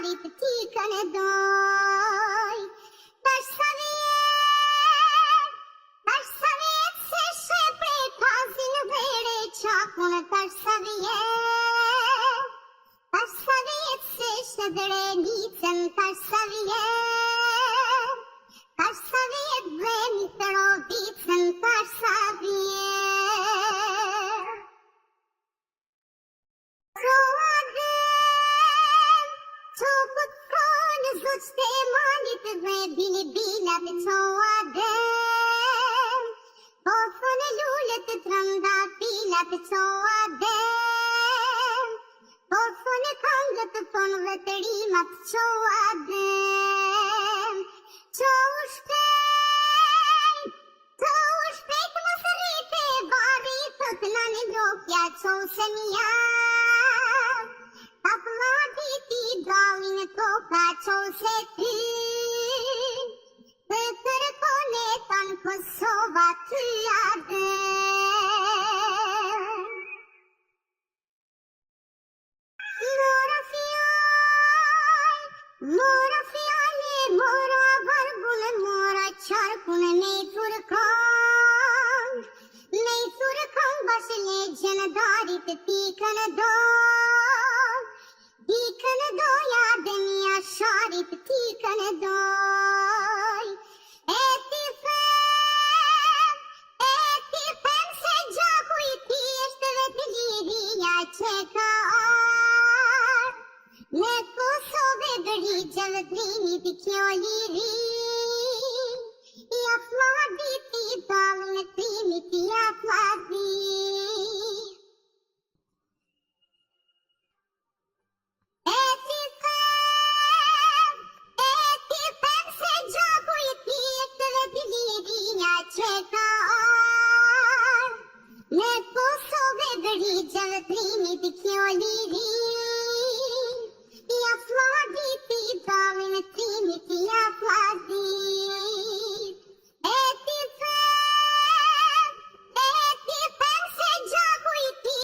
sharit ti kanë doj. Tash sa vjet se shepre kazin vere qakun. Tash sa vjet se shedre nicën. Tash sa vjet vemi të rodicën. Tash sa vjet Zoçte manit dhe bini bilat co adem. Po thone lullet të trënda pilat co adem. Po thone këngët të thonë dhe të rimat co adem. Co u shpejt më së rrite bari thot nani drokja co se mja. Ti dalin toka co se ty. Të kërkone tanë Kosova ty adem. Mora fjale, mora varbun, mora qarkun, nej turkan. Nej turkan bash legjen darit ti kanë doj. Ti kanë doja dëmja sharit ti kanë doj. E ti them se gjaku i ti është vetë liria që ka ardh. Në Kosovë dërigjev drimit kjo liri. I afladit i dalin trimit